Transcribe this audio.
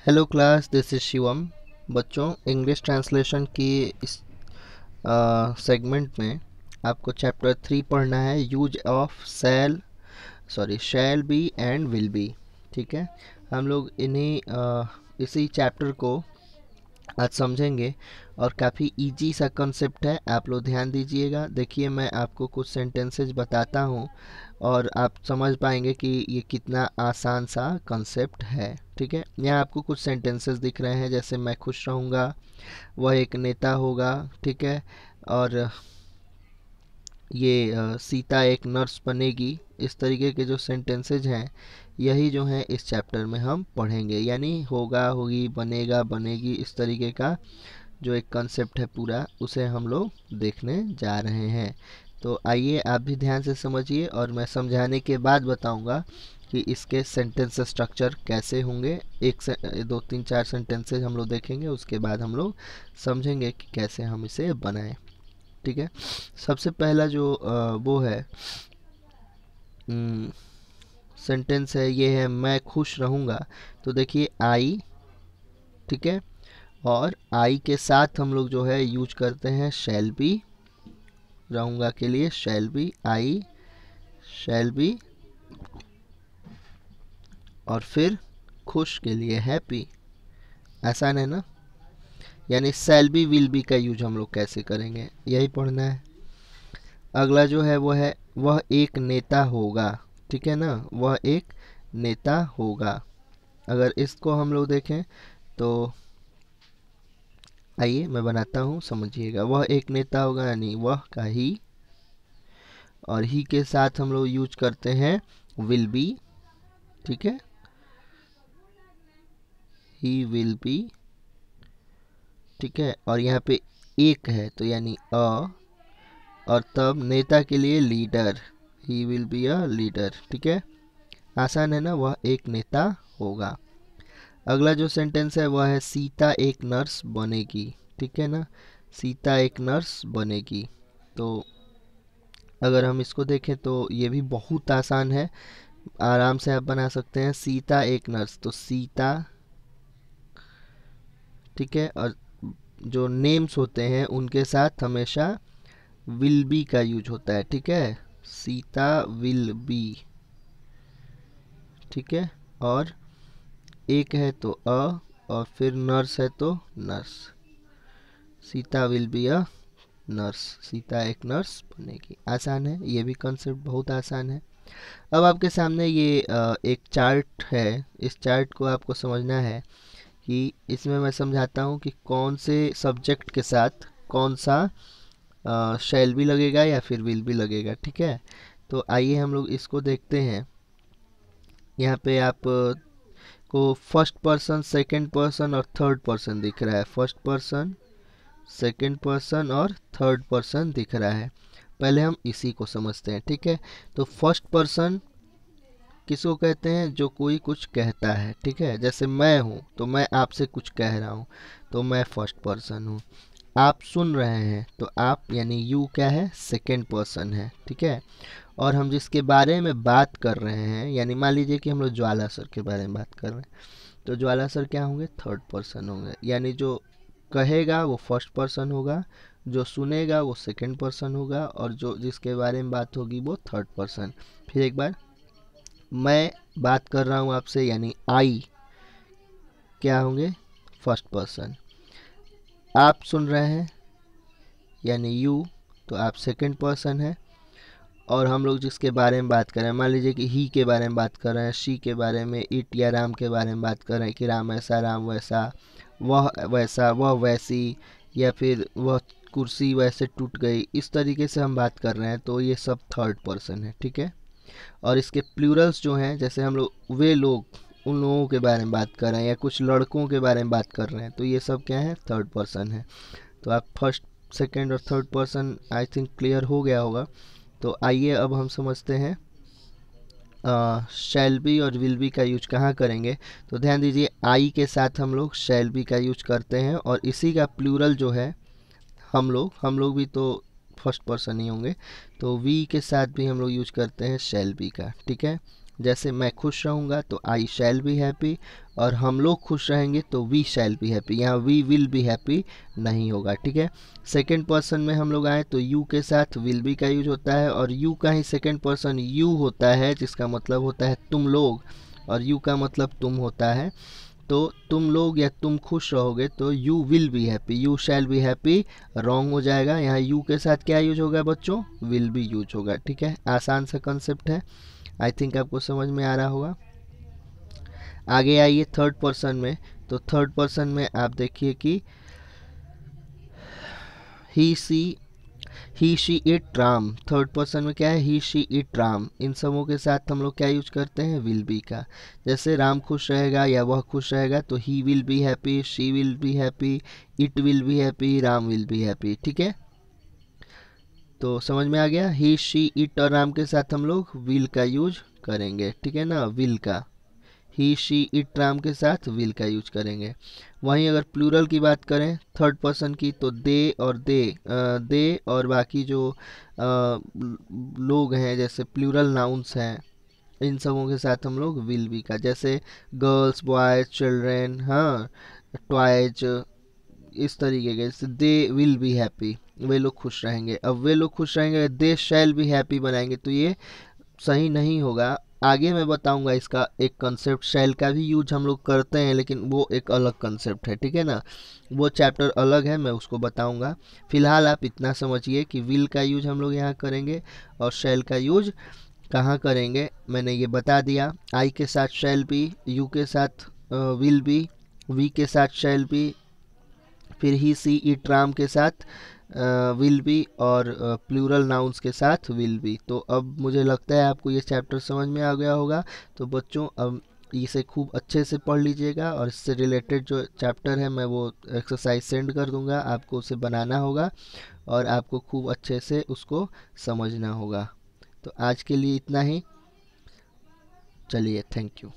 Hello class, this is Shivam. बच्चों, English translation की इस सेगमेंट में आपको चैप्टर 3 पढ़ना है। Use of shall be and will be. ठीक है, हम लोग इसी चैप्टर को आज समझेंगे और काफ़ी इजी सा कंसेप्ट है। आप लोग ध्यान दीजिएगा। देखिए, मैं आपको कुछ सेंटेंसेस बताता हूँ और आप समझ पाएंगे कि ये कितना आसान सा कंसेप्ट है। ठीक है, यहाँ आपको कुछ सेंटेंसेस दिख रहे हैं, जैसे मैं खुश रहूँगा, वह एक नेता होगा। ठीक है, और ये सीता एक नर्स बनेगी। इस तरीके के जो सेंटेंसेज हैं, यही जो हैं इस चैप्टर में हम पढ़ेंगे। यानी होगा, होगी, बनेगा, बनेगी, इस तरीके का जो एक कंसेप्ट है पूरा, उसे हम लोग देखने जा रहे हैं। तो आइए आप भी ध्यान से समझिए और मैं समझाने के बाद बताऊंगा कि इसके सेंटेंस स्ट्रक्चर कैसे होंगे। एक से दो तीन चार सेंटेंसेज हम लोग देखेंगे, उसके बाद हम लोग समझेंगे कि कैसे हम इसे बनाएं। ठीक है, सबसे पहला जो वो है सेंटेंस है, ये है मैं खुश रहूँगा। तो देखिए आई, ठीक है, और आई के साथ हम लोग जो है यूज करते हैं शैल बी। रहूँगा के लिए shall be, I shall be, और फिर खुश के लिए हैप्पी। आसान है ना। यानी शैल बी विल बी का यूज हम लोग कैसे करेंगे, यही पढ़ना है। अगला जो है वो है वह एक नेता होगा। ठीक है ना, वह एक नेता होगा। अगर इसको हम लोग देखें तो आइए मैं बनाता हूँ, समझिएगा। वह एक नेता होगा यानी वह का ही, और ही के साथ हम लोग यूज करते हैं विल बी। ठीक है, ही विल बी। ठीक है, और यहाँ पे एक है तो यानी अ, और तब नेता के लिए leader, he will be a leader. ठीक है, आसान है ना, वह एक नेता होगा। अगला जो सेंटेंस है वह है सीता एक नर्स बनेगी। ठीक है ना, सीता एक नर्स बनेगी। तो अगर हम इसको देखें तो ये भी बहुत आसान है, आराम से आप बना सकते हैं। सीता एक नर्स, तो सीता, ठीक है, और जो नेम्स होते हैं उनके साथ हमेशा विल बी का यूज होता है। ठीक है, सीता विल बी। ठीक है, और एक है तो अ, और फिर नर्स है तो nurse. Sita will be a nurse, Sita एक नर्स बनेगी। आसान है, ये भी कंसेप्ट बहुत आसान है। अब आपके सामने ये एक चार्ट है। इस चार्ट को आपको समझना है कि इसमें मैं समझाता हूँ कि कौन से सब्जेक्ट के साथ कौन सा शैल भी लगेगा या फिर विल भी लगेगा। ठीक है, तो आइए हम लोग इसको देखते हैं। यहाँ पे आप को फर्स्ट पर्सन, सेकंड पर्सन और थर्ड पर्सन दिख रहा है। फर्स्ट पर्सन, सेकंड पर्सन और थर्ड पर्सन दिख रहा है। पहले हम इसी को समझते हैं। ठीक है, तो फर्स्ट पर्सन किसको कहते हैं, जो कोई कुछ कहता है। ठीक है, जैसे मैं हूँ तो मैं आपसे कुछ कह रहा हूँ, तो मैं फर्स्ट पर्सन हूँ। आप सुन रहे हैं तो आप यानी यू क्या है, सेकंड पर्सन है। ठीक है, और हम जिसके बारे में बात कर रहे हैं, यानी मान लीजिए कि हम लोग ज्वाला सर के बारे में बात कर रहे हैं, तो ज्वाला सर क्या होंगे, थर्ड पर्सन होंगे। यानी जो कहेगा वो फर्स्ट पर्सन होगा, जो सुनेगा वो सेकंड पर्सन होगा, और जो जिसके बारे में बात होगी वो थर्ड पर्सन। फिर एक बार, मैं बात कर रहा हूँ आपसे यानी आई क्या होंगे, फर्स्ट पर्सन। आप सुन रहे हैं यानी यू, तो आप सेकंड पर्सन है। और हम लोग जिसके बारे में बात कर रहे हैं, मान लीजिए कि ही के बारे में बात कर रहे हैं, शी के बारे में, इट या राम के बारे में बात कर रहे हैं कि राम ऐसा, राम वैसा, वह वैसा, वह वैसी, या फिर वह कुर्सी वैसे टूट गई, इस तरीके से हम बात कर रहे हैं, तो ये सब थर्ड पर्सन है। ठीक है, और इसके प्लूरल्स जो हैं, जैसे हम लोग वे लोग, उन लोगों के बारे में बात कर रहे हैं या कुछ लड़कों के बारे में बात कर रहे हैं, तो ये सब क्या है, थर्ड पर्सन है। तो आप फर्स्ट, सेकंड और third person I think clear हो गया होगा। तो आइए अब हम समझते हैं शैल बी और विल बी का यूज कहाँ करेंगे। तो ध्यान दीजिए, आई के साथ हम लोग शैल बी का यूज करते हैं, और इसी का प्लूरल जो है हम लोग भी तो फर्स्ट पर्सन ही होंगे, तो वी के साथ भी हम लोग यूज करते हैं शैल बी का। ठीक है, जैसे मैं खुश रहूँगा तो आई शैल बी हैप्पी, और हम लोग खुश रहेंगे तो वी शैल बी हैप्पी, यहाँ वी विल बी हैप्पी नहीं होगा, ठीक है। सेकेंड पर्सन में हम लोग आए तो यू के साथ विल बी का यूज होता है, और यू का ही सेकेंड पर्सन यू होता है, जिसका मतलब होता है तुम लोग, और यू का मतलब तुम होता है। तो तुम लोग या तुम खुश रहोगे तो you will be happy, you shall be happy wrong हो जाएगा। यहाँ यू के साथ क्या यूज होगा बच्चों, विल बी यूज होगा, ठीक है। आसान सा कंसेप्ट है, आई थिंक आपको समझ में आ रहा होगा। आगे आइए थर्ड पर्सन में, तो थर्ड पर्सन में आप देखिए कि he she it Ram, third person में क्या है, ही शी इट राम, इन सबों के साथ हम लोग क्या यूज करते हैं, विल बी का। जैसे राम खुश रहेगा या वह खुश रहेगा तो he will be happy, she will be happy, it will be happy, Ram will be happy, ठीक है। तो समझ में आ गया, ही शी इट और राम के साथ हम लोग विल का यूज करेंगे, ठीक है ना, विल का। ही शी इट राम के साथ विल का यूज करेंगे। वहीं अगर प्लूरल की बात करें थर्ड पर्सन की, तो दे और बाकी जो लोग हैं जैसे प्लूरल नाउन्स हैं, इन सबों के साथ हम लोग विल बी का, जैसे गर्ल्स, बॉयज, चिल्ड्रेन, हाँ, टॉयज, इस तरीके के। जैसे दे विल बी हैप्पी, वे लोग खुश रहेंगे। अब वे लोग खुश रहेंगे, दे शैल बी हैप्पी बनाएंगे तो ये सही नहीं होगा। आगे मैं बताऊंगा इसका एक कंसेप्ट, शैल का भी यूज हम लोग करते हैं लेकिन वो एक अलग कंसेप्ट है, ठीक है ना, वो चैप्टर अलग है, मैं उसको बताऊंगा। फिलहाल आप इतना समझिए कि विल का यूज हम लोग यहाँ करेंगे और शैल का यूज कहाँ करेंगे मैंने ये बता दिया। आई के साथ शैल बी, यू के साथ विल बी, वी के साथ शैल बी, फिर ही सी इट राम के साथ विल बी, और प्लूरल नाउन्स के साथ विल बी। तो अब मुझे लगता है आपको ये चैप्टर समझ में आ गया होगा। तो बच्चों अब इसे खूब अच्छे से पढ़ लीजिएगा, और इससे रिलेटेड जो चैप्टर है मैं वो एक्सरसाइज सेंड कर दूंगा, आपको उसे बनाना होगा और आपको खूब अच्छे से उसको समझना होगा। तो आज के लिए इतना ही, चलिए, थैंक यू।